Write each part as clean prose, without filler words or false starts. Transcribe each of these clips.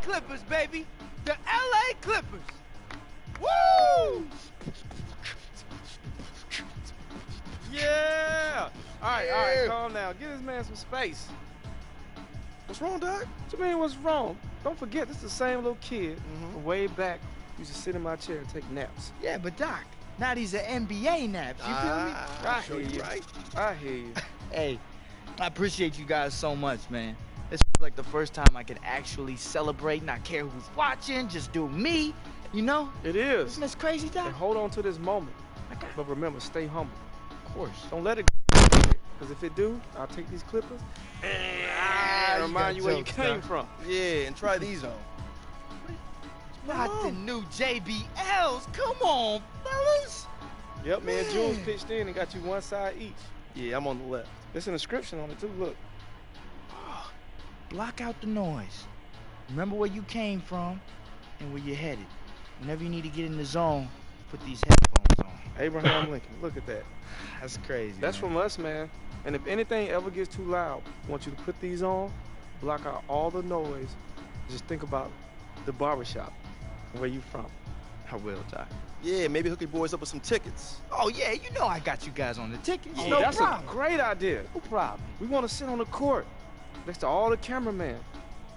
Clippers, baby. The LA Clippers. Woo! Yeah! All right, calm down. Give this man some space. What's wrong, Doc? What you mean what's wrong? Don't forget, this is the same little kid from way back who used to sit in my chair and take naps. Yeah, but Doc, now these are NBA naps. You feel me? I hear you. Right. I hear you. Hey, I appreciate you guys so much, man. It's like the first time I can actually celebrate, not care who's watching, just do me, you know? It is. Isn't this crazy, Doc? And hold on to this moment. But remember, stay humble. Of course. Don't let it go. Because if it do, I'll take these Clippers and remind you where you came from. Yeah, and try these on. Not the new JBLs. Come on, fellas. Yep, man. Jules pitched in and got you one side each. Yeah, I'm on the left. There's an inscription on it, too. Look. Block out the noise. Remember where you came from and where you're headed. Whenever you need to get in the zone, put these headphones on. Abraham Lincoln. Look at that. That's crazy. That's from us, man. And if anything ever gets too loud, I want you to put these on, block out all the noise, just think about the barbershop and where you from. I will, Doc. Yeah, maybe hook your boys up with some tickets. Oh, yeah, you know I got you guys on the tickets. Yeah, No that's problem. a great idea. No problem. We want to sit on the court next to all the cameramen.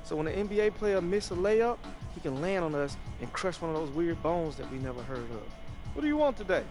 So when an NBA player misses a layup, he can land on us and crush one of those weird bones that we never heard of. What do you want today?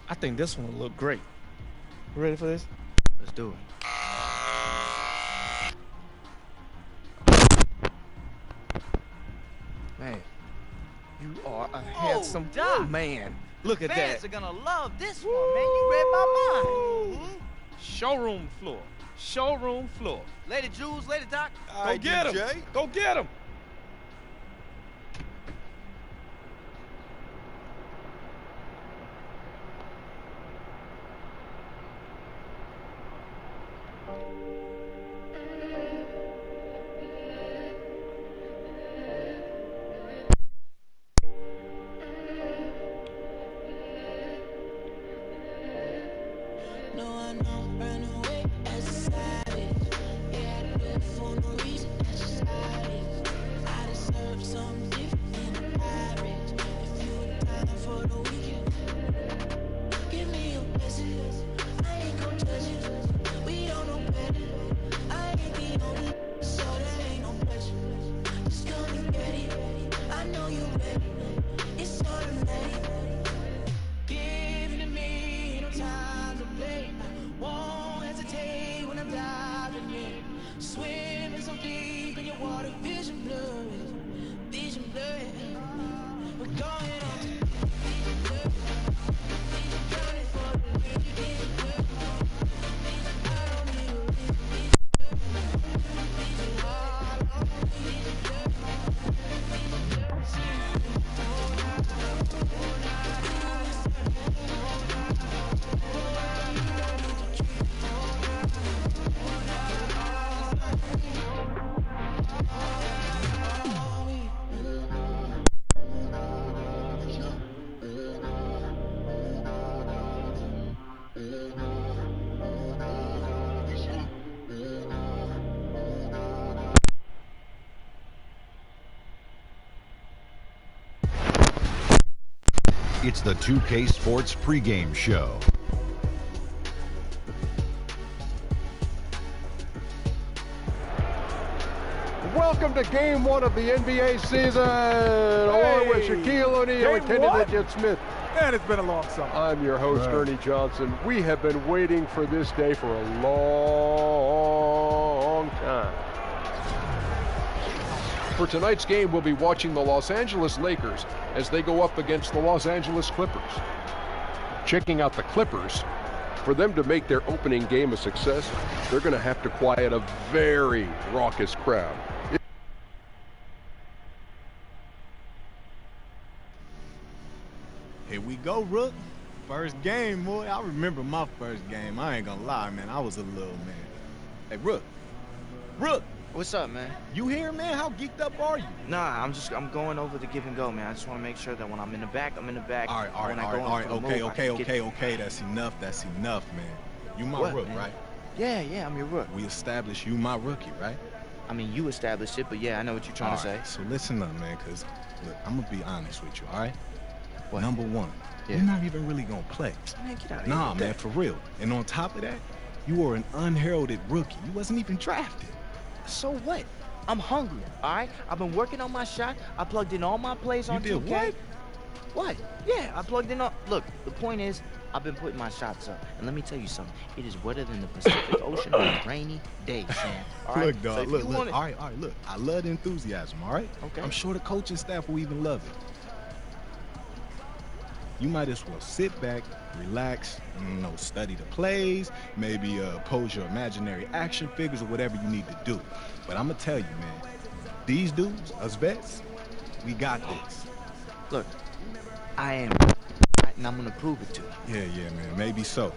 I think this one will look great. You ready for this? Let's do it. Man, you are a handsome Doc. man. Look at Fans that. are gonna love this one, man. You read my mind. Showroom floor. Showroom floor. Lady Jules, Lady Doc. Go get him. DJ. Go get him. It's the 2K Sports pregame show. Welcome welcome to Game 1 of the NBA season, along with Shaquille O'Neal and Kenny Legend Smith. Man, it's been a long summer. I'm your host, Ernie Johnson. We have been waiting for this day for a long time. For tonight's game, we'll be watching the Los Angeles Lakers as they go up against the Los Angeles Clippers. Checking out the Clippers, for them to make their opening game a success, they're going to have to quiet a very raucous crowd. Here we go, Rook. First game, boy. I remember my first game. I ain't gonna lie, man. I was a little man. Hey, Rook. Rook! What's up, man? You here, man? How geeked up are you? Nah, I'm going over the give and go, man. I just want to make sure that when I'm in the back, I'm in the back. All right. Okay. That's enough, man. You my What, Rook, man? right? Yeah, I'm your Rook. We established you my rookie, right? I mean, you established it, but yeah, I know what you're trying to say. So listen up, man, because, look, I'm going to be honest with you, all right? What? Number one, Yeah. you're not even really going to play. Man, get out of here. Nah, with man, that. for real. And on top of that, you are an unheralded rookie. You wasn't even drafted. So what? I'm hungry, all right? I've been working on my shot. I plugged in all my plays on You 2K. did What? Yeah, I plugged in all... Look, the point is, I've been putting my shots up. And let me tell you something. It is wetter than the Pacific Ocean on a rainy day, Sam. All right? Look, So dog, if look. you want it- All right, look. I love the enthusiasm, all right? Okay. I'm sure the coaching staff will even love it. You might as well sit back, relax, study the plays, maybe pose your imaginary action figures or whatever you need to do. But I'm going to tell you, man, these dudes, us vets, we got this. Look, I am, and I'm gonna prove it to you. Yeah, man, maybe so.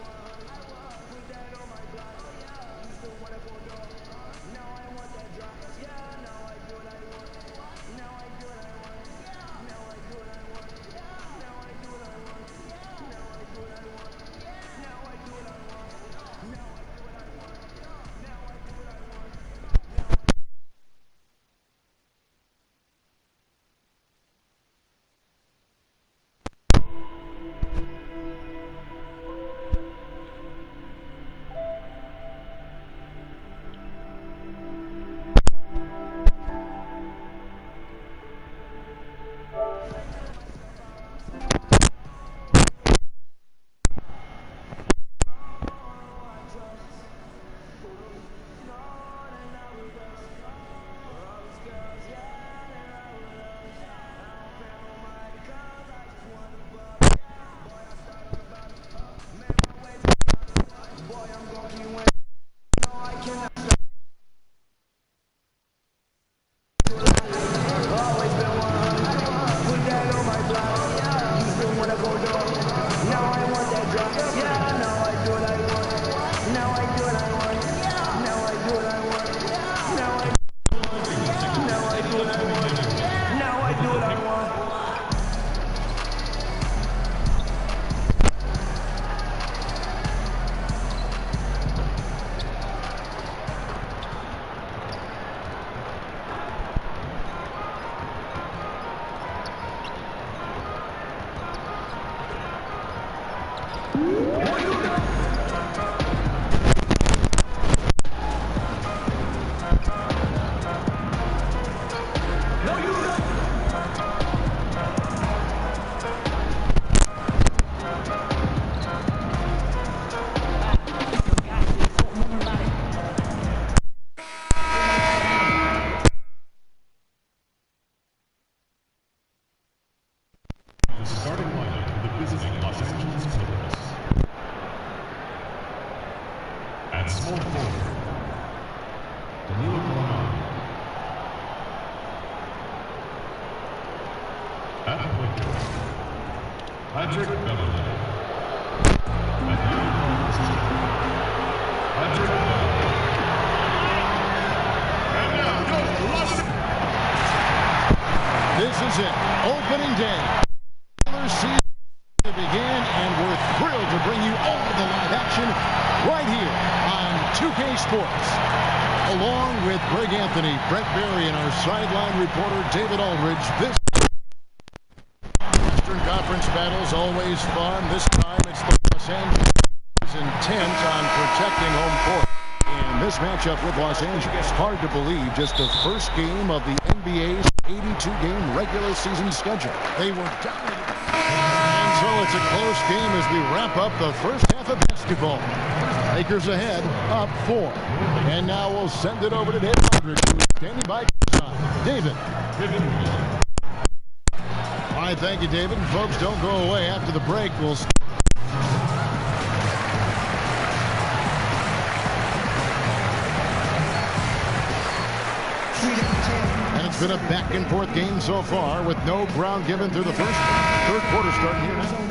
At small forward, Danilo Gallinari. At point guard, Patrick Beverley. At young guard, Patrick Beverley. And now goes Los. This is it, opening day. Regular season to begin, and we're thrilled to bring you all the live action right here on 2K Sports. Along with Greg Anthony, Brett Berry, and our sideline reporter David Aldridge, this Western Conference battle's always fun. This time it's the Los Angeles intent on protecting home court. in this matchup with Los Angeles. Hard to believe, just the first game of the NBA's 82-game regular season schedule. They were dominated. And so it's a close game as we wrap up the first half of basketball. Lakers ahead, up 4. And now we'll send it over to David Aldridge, who's standing by. David. All right, thank you, David. And folks, don't go away. After the break, we'll... And it's been a back-and-forth game so far with no ground given through the third quarter starting here now.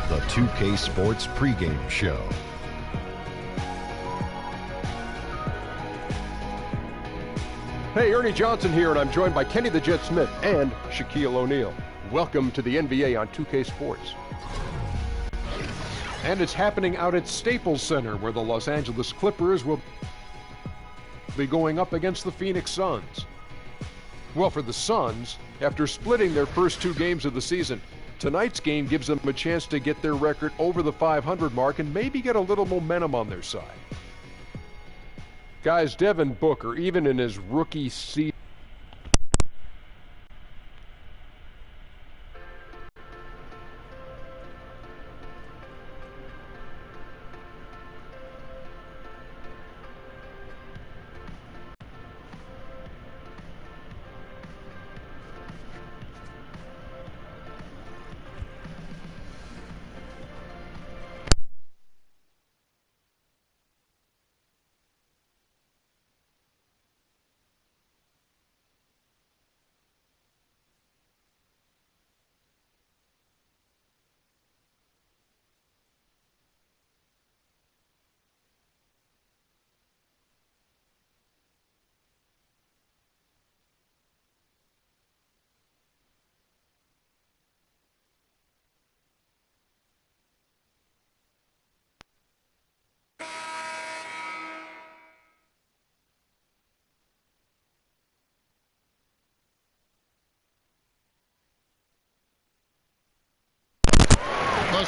The 2K Sports pregame show. Hey, Ernie Johnson here, and I'm joined by Kenny the Jet Smith and Shaquille O'Neal. Welcome to the NBA on 2K Sports. And it's happening out at Staples Center, where the Los Angeles Clippers will be going up against the Phoenix Suns. Well, for the Suns, after splitting their first 2 games of the season, tonight's game gives them a chance to get their record over the 500 mark and maybe get a little momentum on their side. Guys, Devin Booker, even in his rookie season,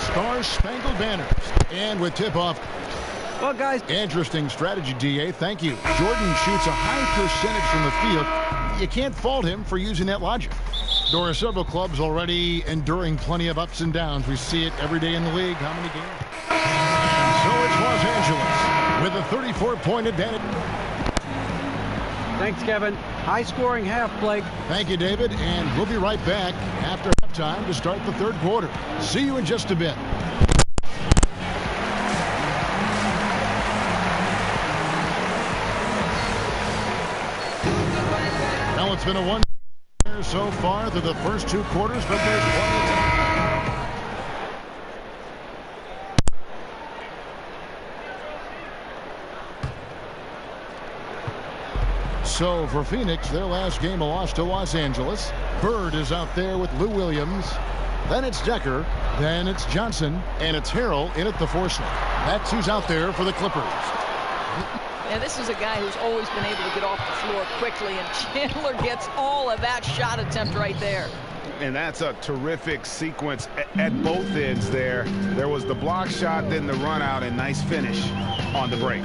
Star-Spangled Banners. And with tip-off. Well, guys, interesting strategy, DA. Thank you. Jordan shoots a high percentage from the field. You can't fault him for using that logic. There are several clubs already enduring plenty of ups and downs. We see it every day in the league. How many games? And so it's Los Angeles with a 34-point advantage. thanks, Kevin. High-scoring half, Blake. Thank you, David. And we'll be right back after halftime to start the third quarter. See you in just a bit. Well, it's been a one so far through the first two quarters, but there's plenty of time. So for Phoenix, their last game a loss to Los Angeles. Bird is out there with Lou Williams. Then it's Decker. Then it's Johnson. And it's Harrell in at the 4 slot. That's who's out there for the Clippers. Yeah, this is a guy who's always been able to get off the floor quickly, and Chandler gets all of that shot attempt right there. And that's a terrific sequence at both ends there. There was the block shot, then the run out, and nice finish on the break.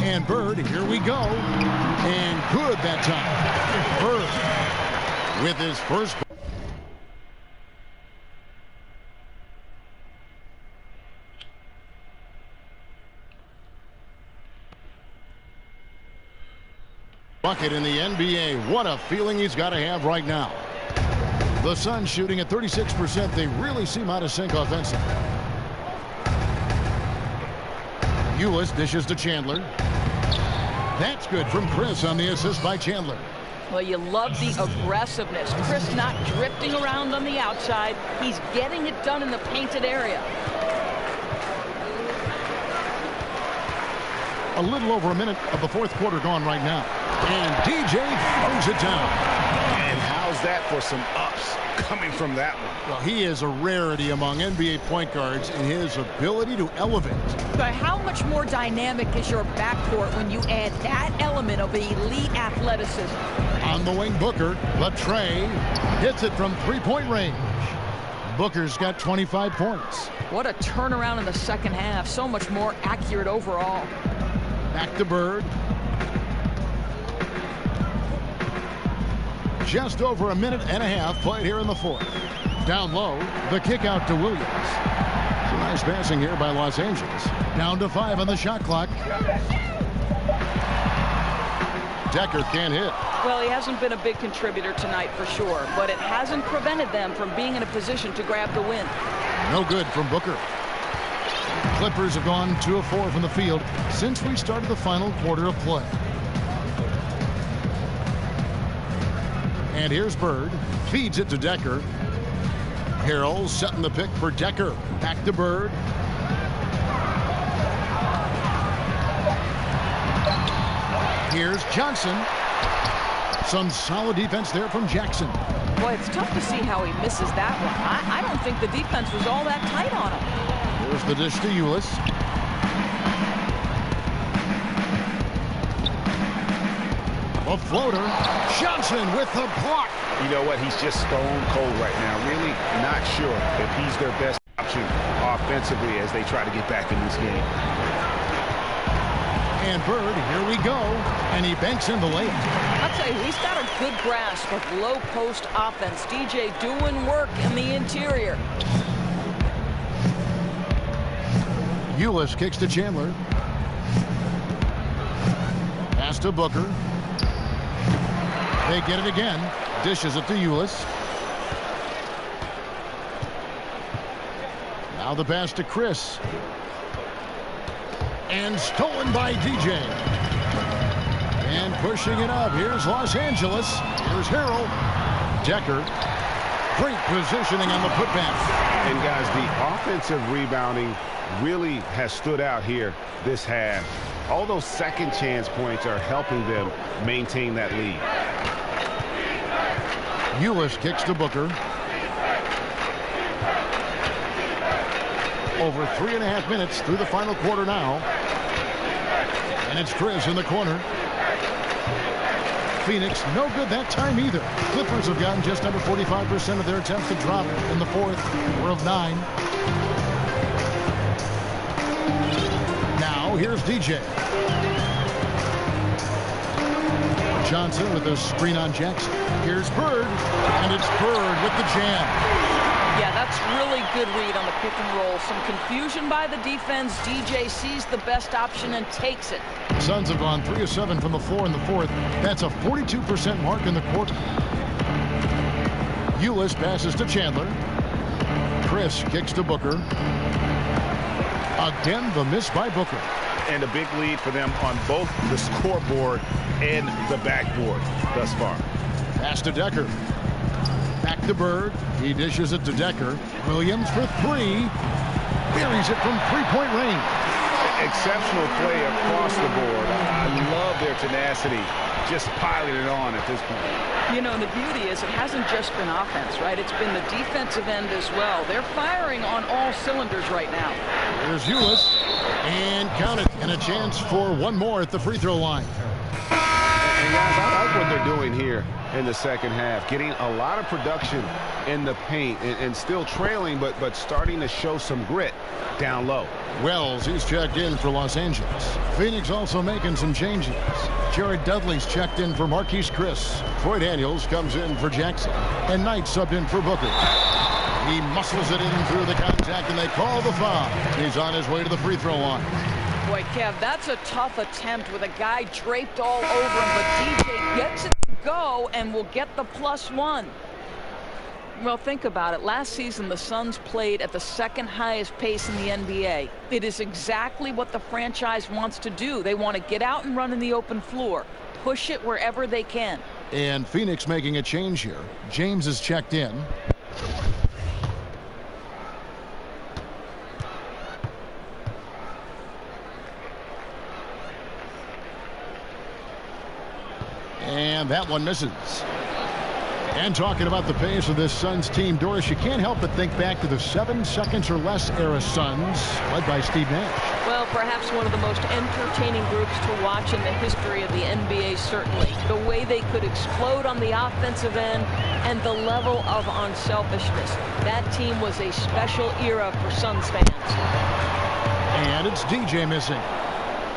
And Bird, here we go. And good that time. Bird with his first. Bucket in the NBA. What a feeling he's got to have right now. The Suns shooting at 36%. They really seem out of sync offensively. Ulis dishes to Chandler. That's good from Chris on the assist by Chandler. Well, you love the aggressiveness. Chris not drifting around on the outside. He's getting it done in the painted area. A little over a minute of the fourth quarter gone right now. And DJ throws it down. And how's that for some ups coming from that one? Well, he is a rarity among NBA point guards in his ability to elevate. But how much more dynamic is your backcourt when you add that element of elite athleticism? On the wing, Booker. Latrey hits it from three-point range. Booker's got 25 points. What a turnaround in the second half. So much more accurate overall. Back to Bird. Just over a minute and a half played here in the fourth. Down low, the kick out to Williams. Some nice passing here by Los Angeles. Down to 5 on the shot clock. Decker can't hit. Well, he hasn't been a big contributor tonight for sure, but it hasn't prevented them from being in a position to grab the win. No good from Booker. Clippers have gone 2 of 4 from the field since we started the final quarter of play. And here's Bird. Feeds it to Decker. Harrell setting the pick for Decker. Back to Bird. Here's Johnson. Some solid defense there from Jackson. Boy, it's tough to see how he misses that one. I don't think the defense was all that tight on him. Here's the dish to Ulis. A floater. Johnson with the block. You know what? He's just stone cold right now. Really not sure if he's their best option offensively as they try to get back in this game. And Bird, here we go. And he banks in the layup. I'll tell you, he's got a good grasp of low post offense. DJ doing work in the interior. Ulis kicks to Chandler. Pass to Booker. They get it again. Dishes it to Ulis. Now the pass to Chris. And stolen by DJ. And pushing it up. Here's Los Angeles. Here's Harrell. Decker. Great positioning on the putback. And guys, the offensive rebounding really has stood out here this half. All those second chance points are helping them maintain that lead. Ulis kicks to Booker. Over 3.5 minutes through the final quarter now. And it's Chris in the corner. Phoenix, no good that time either. Clippers have gotten just under 45% of their attempts to drop in the fourth. 4 of 9. Now, here's DJ. Johnson with a screen on Jackson. Here's Bird, and it's Bird with the jam. Yeah, that's really good read on the pick and roll. Some confusion by the defense. DJ sees the best option and takes it. Suns have gone 3 of 7 from the floor in the fourth. That's a 42% mark in the quarter. Ulis passes to Chandler. Chris kicks to Booker. Again, the miss by Booker. And a big lead for them on both the scoreboard and the backboard thus far. Pass to Decker. Back to Bird. He dishes it to Decker. Williams for 3. Buries it from three-point range. Exceptional play across the board. I love their tenacity, just piling it on at this point. You know, the beauty is it hasn't just been offense, right? It's been the defensive end as well. They're firing on all cylinders right now. There's Ulis. And count it. And a chance for one more at the free throw line. And guys, I like what they're doing here in the second half. Getting a lot of production in the paint and still trailing, but starting to show some grit down low. Wells, he's checked in for Los Angeles. Phoenix also making some changes. Jared Dudley's checked in for Marquise Chris. Troy Daniels comes in for Jackson. And Knight subbed in for Booker. He muscles it in through the contact, and they call the foul. He's on his way to the free throw line. Boy, Kev, that's a tough attempt with a guy draped all over him, but DJ gets it to go and will get the +1. Well, think about it. Last season, the Suns played at the second highest pace in the NBA. It is exactly what the franchise wants to do. They want to get out and run in the open floor, push it wherever they can. And Phoenix making a change here. James is checked in. And that one misses. And talking about the pace of this Suns team, Doris, you can't help but think back to the 7 seconds or less era Suns, led by Steve Nash. Well, perhaps one of the most entertaining groups to watch in the history of the NBA, certainly. The way they could explode on the offensive end and the level of unselfishness. That team was a special era for Suns fans. And it's DJ missing.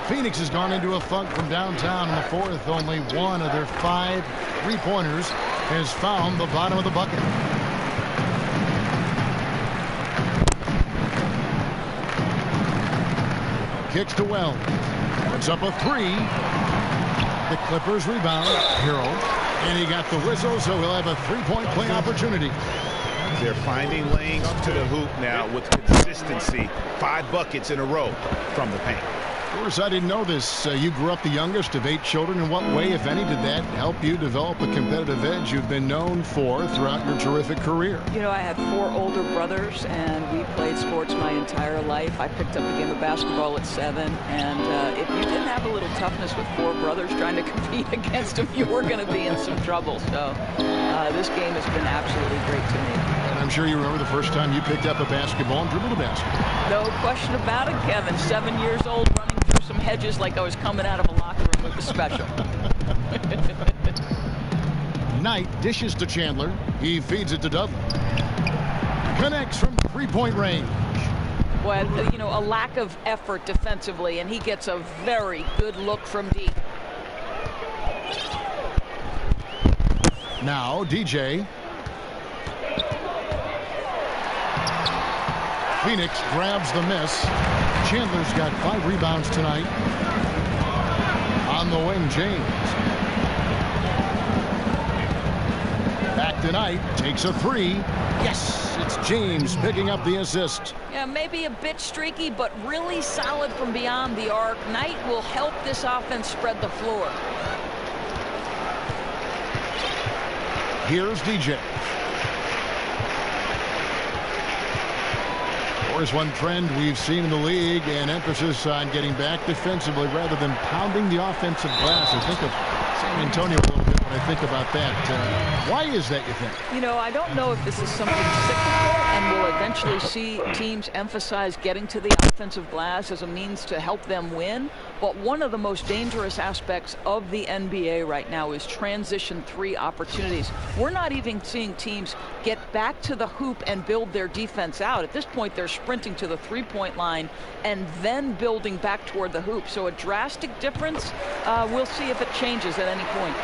Phoenix has gone into a funk from downtown in the fourth. Only one of their 5 three-pointers has found the bottom of the bucket. Kicks to Wells. Puts up a 3. The Clippers rebound. Hero. And he got the whistle, so he'll have a 3-point play opportunity. They're finding lanes to the hoop now with consistency. 5 buckets in a row from the paint. Of course, I didn't know this. You grew up the youngest of 8 children. In what way, if any, did that help you develop the competitive edge you've been known for throughout your terrific career? You know, I had 4 older brothers, and we played sports my entire life. I picked up the game of basketball at 7, and if you didn't have a little toughness with 4 brothers trying to compete against them, you were going to be in some trouble. So this game has been absolutely great to me. And I'm sure you remember the first time you picked up a basketball and dribbled a basketball. No question about it, Kevin. 7 years old, running through some hedges like I was coming out of a locker room with a special. Knight dishes to Chandler. He feeds it to Dudley. Connects from three-point range. Well, you know, a lack of effort defensively, and he gets a very good look from deep. Now, DJ. Phoenix grabs the miss. Chandler's got 5 rebounds tonight. On the wing, James. Back to Knight. Takes a 3. Yes, it's James picking up the assist. Yeah, maybe a bit streaky, but really solid from beyond the arc. Knight will help this offense spread the floor. Here's DJ. There's one trend we've seen in the league, an emphasis on getting back defensively rather than pounding the offensive glass. I think of San Antonio a little bit when I think about that. Why is that, you think? You know, I don't know if this is something cyclical and we'll eventually see teams emphasize getting to the offensive glass as a means to help them win. But one of the most dangerous aspects of the NBA right now is transition three opportunities. We're not even seeing teams get back to the hoop and build their defense out. At this point, they're sprinting to the three-point line and then building back toward the hoop. So a drastic difference. We'll see if it changes at any point.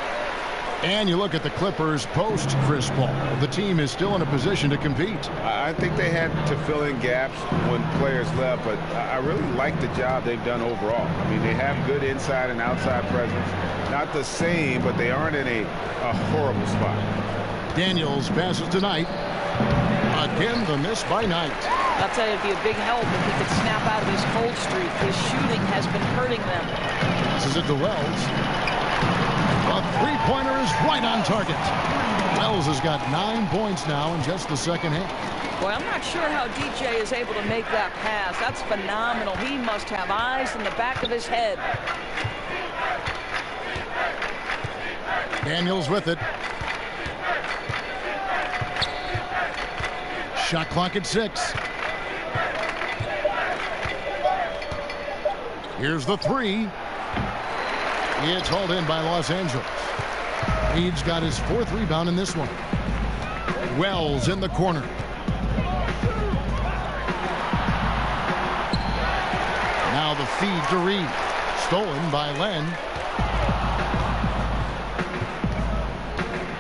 And you look at the Clippers post Chris Paul. The team is still in a position to compete. I think they had to fill in gaps when players left, but I really like the job they've done overall. I mean, they have good inside and outside presence. Not the same, but they aren't in a horrible spot. Daniels passes tonight. Again, the miss by Knight. I'll tell you, it'd be a big help if he could snap out of his cold streak. His shooting has been hurting them. This is it to Wells. The three-pointer is right on target. Wells has got 9 points now in just the second half. Boy, I'm not sure how DJ is able to make that pass. That's phenomenal. He must have eyes in the back of his head. Daniels with it. Shot clock at 6. Here's the three. It's hauled in by Los Angeles. Reed's got his 4th rebound in this one. Wells in the corner. Now the feed to Reed. Stolen by Len.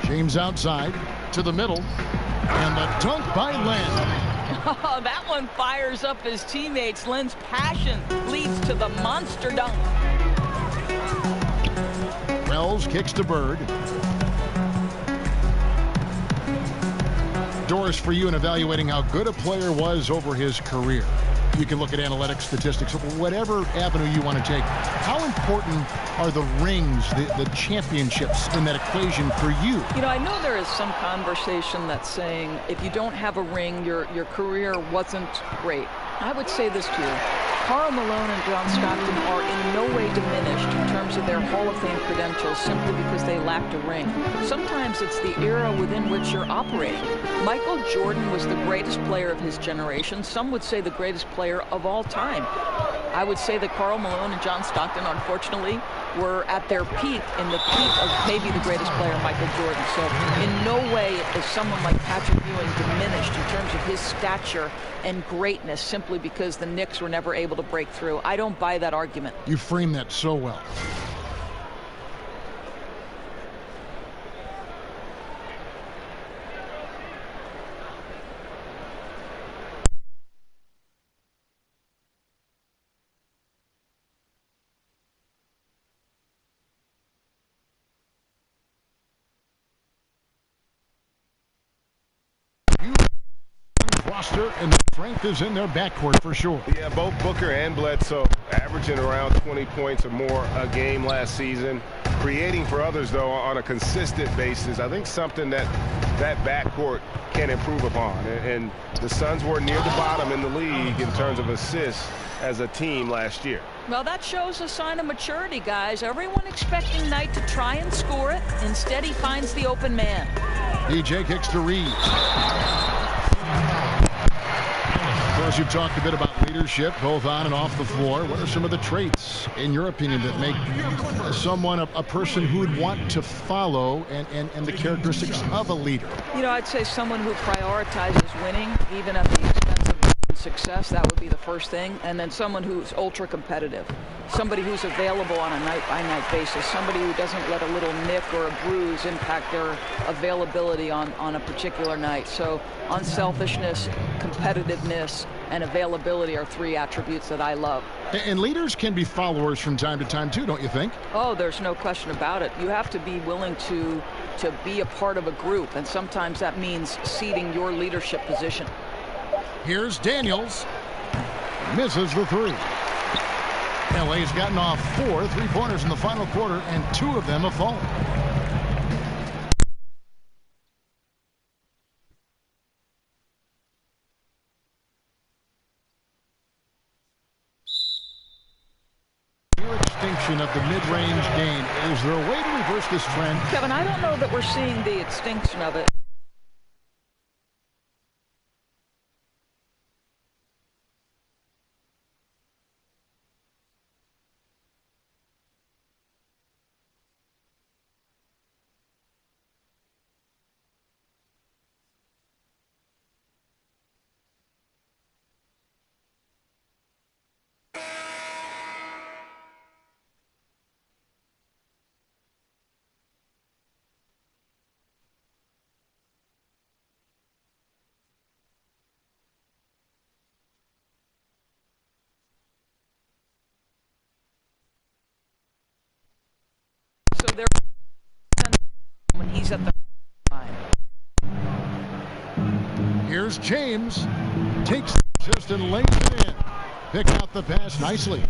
James outside to the middle. And the dunk by Len. Oh, that one fires up his teammates. Len's passion leads to the monster dunk. Wells kicks to Bird. Doris, for you in evaluating how good a player was over his career. You can look at analytics, statistics, whatever avenue you want to take. How important are the rings, the championships in that equation for you? You know, I know there is some conversation that's saying if you don't have a ring, your career wasn't great. I would say this to you. Karl Malone and John Stockton are in no way diminished in terms of their Hall of Fame credentials simply because they lacked a ring. Sometimes it's the era within which you're operating. Michael Jordan was the greatest player of his generation. Some would say the greatest player of all time. I would say that Karl Malone and John Stockton, unfortunately, were at their peak, in the peak of maybe the greatest player, Michael Jordan. So in no way is someone like Patrick Ewing diminished in terms of his stature and greatness simply because the Knicks were never able to break through. I don't buy that argument. You frame that so well. And the strength is in their backcourt for sure. Yeah, both Booker and Bledsoe averaging around 20 points or more a game last season. Creating for others, though, on a consistent basis. I think something that backcourt can improve upon. And the Suns were near the bottom in the league in terms of assists as a team last year. Well, that shows a sign of maturity, guys. Everyone expecting Knight to try and score it. Instead, he finds the open man. DJ kicks to Reed. Of course, you've talked a bit about leadership, both on and off the floor. What are some of the traits, in your opinion, that make someone a person who would want to follow and the characteristics of a leader? You know, I'd say someone who prioritizes winning, even at the expense of success. That would be the first thing. And then someone who's ultra competitive. Somebody who's available on a night-by-night basis. Somebody who doesn't let a little nick or a bruise impact their availability on a particular night. So unselfishness, competitiveness, and availability are 3 attributes that I love. And leaders can be followers from time to time too, don't you think? Oh, there's no question about it. You have to be willing to be a part of a group, and sometimes that means ceding your leadership position. Here's Daniels. Misses the 3. LA's gotten off 4 3-pointers in the final quarter, and 2 of them have fallen. extinction of the mid-range game. Is there a way to reverse this trend? Kevin, I don't know that we're seeing the extinction of it. So there, when he's at the line. Here's James. Takes just and lays it in. Pick out the pass nicely.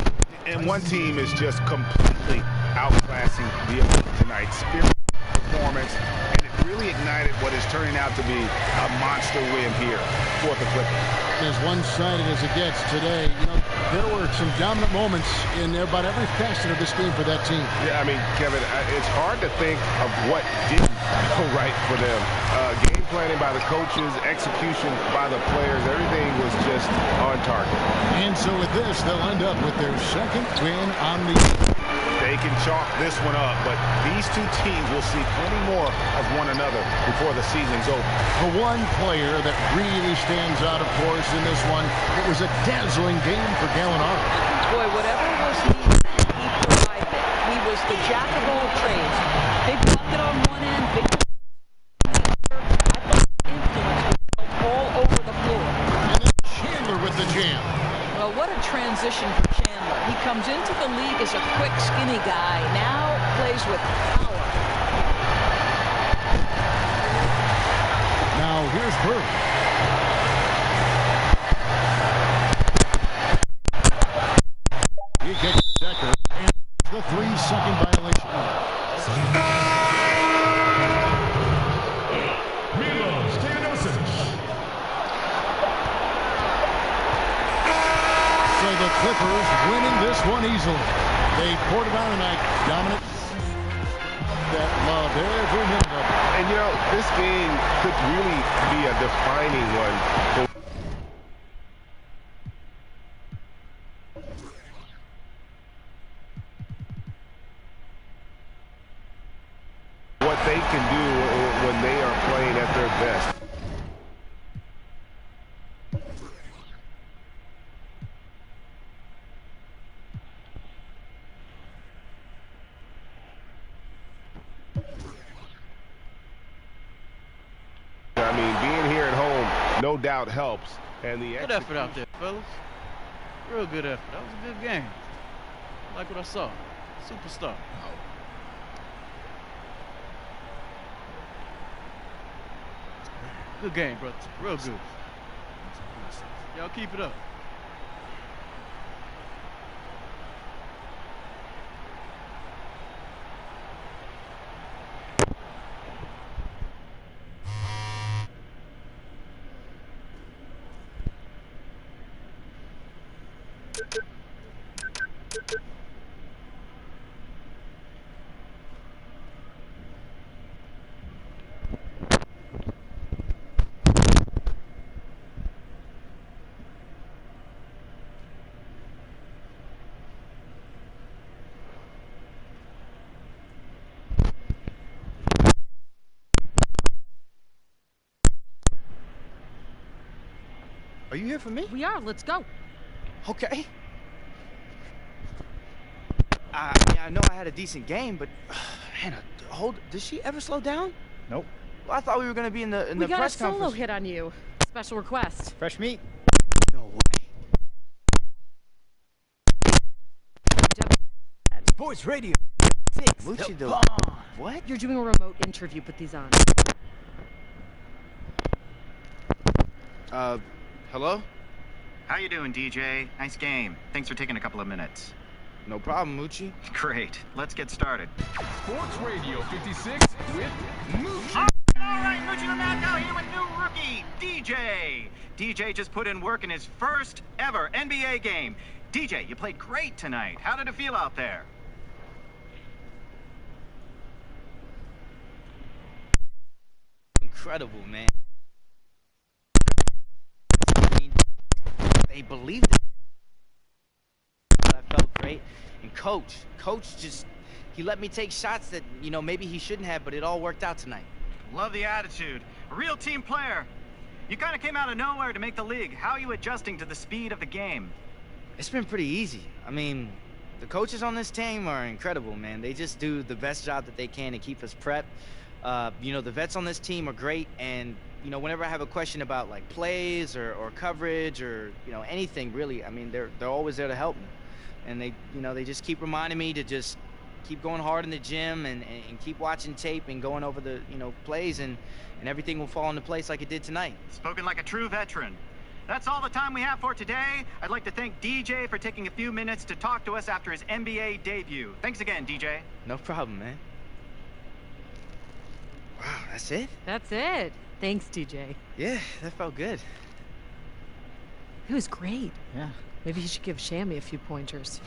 And one team is just completely outclassing the other tonight. Spirit, performance, and it really ignited what is turning out to be a monster win here for the Clippers. As one-sided as it gets today, you know, there were some dominant moments in about every facet of this game for that team. Yeah, I mean, Kevin, it's hard to think of what didn't go right for them. Game planning by the coaches, execution by the players, everything was just on target. And so with this, they'll end up with their second win on the... They can chalk this one up, but these two teams will see plenty more of one another before the season's over. The one player that really stands out, of course, in this one, it was a dazzling game for Gallinari. Boy, whatever was needed, he provided it. He was the jack of all trades. Big bucket on one end, big influence all over the floor. And then Chandler with the jam. Well, what a transition for Chandler. He comes into the league as a quick, skinny guy. Now plays with power. Now here's Bird. He kicks Decker, and the 3-second violation. Milos Teodosic. So the Clippers winning this one easily. They poured it on tonight. Dominant. That loved every minute of it. And, you know, this game could really be a defining one for what they can do when they are playing at their best. I mean, being here at home, no doubt helps. And the Good effort out there, fellas. Real good effort. That was a good game. I like what I saw. Superstar. Good game, brother. Real good. Y'all keep it up. Are you here for me? We are. Let's go. Okay. I know I had a decent game, but Hannah, did she ever slow down? Nope. Well, I thought we were gonna be in the press conference. We got a solo hit on you. Special request. Fresh meat. No way. Sports Radio. 6. Lucci the what? You're doing a remote interview. Put these on. Hello? How you doing, DJ? Nice game. Thanks for taking a couple of minutes. No problem, Moochie. Great. Let's get started. Sports Radio 56 with Moochie. All right, Moochie Lamacco here with new rookie, DJ. DJ just put in work in his first ever NBA game. DJ, you played great tonight. How did it feel out there? incredible, man. I mean, they believed it. I felt great. And Coach just, he let me take shots that, you know, maybe he shouldn't have, but it all worked out tonight. Love the attitude. A real team player. You kind of came out of nowhere to make the league. How are you adjusting to the speed of the game? It's been pretty easy. I mean, the coaches on this team are incredible, man. They just do the best job that they can to keep us prepped. You know, the vets on this team are great, and, you know, whenever I have a question about, like, plays or coverage or, you know, anything, really, I mean, they're always there to help me. And they, you know, they just keep reminding me to just keep going hard in the gym and keep watching tape and going over the, you know, plays, and everything will fall into place like it did tonight. Spoken like a true veteran. That's all the time we have for today. I'd like to thank DJ for taking a few minutes to talk to us after his NBA debut. Thanks again, DJ. No problem, man. Wow, that's it? That's it. Thanks, DJ. Yeah, that felt good. It was great. Yeah. Maybe you should give Shammy a few pointers.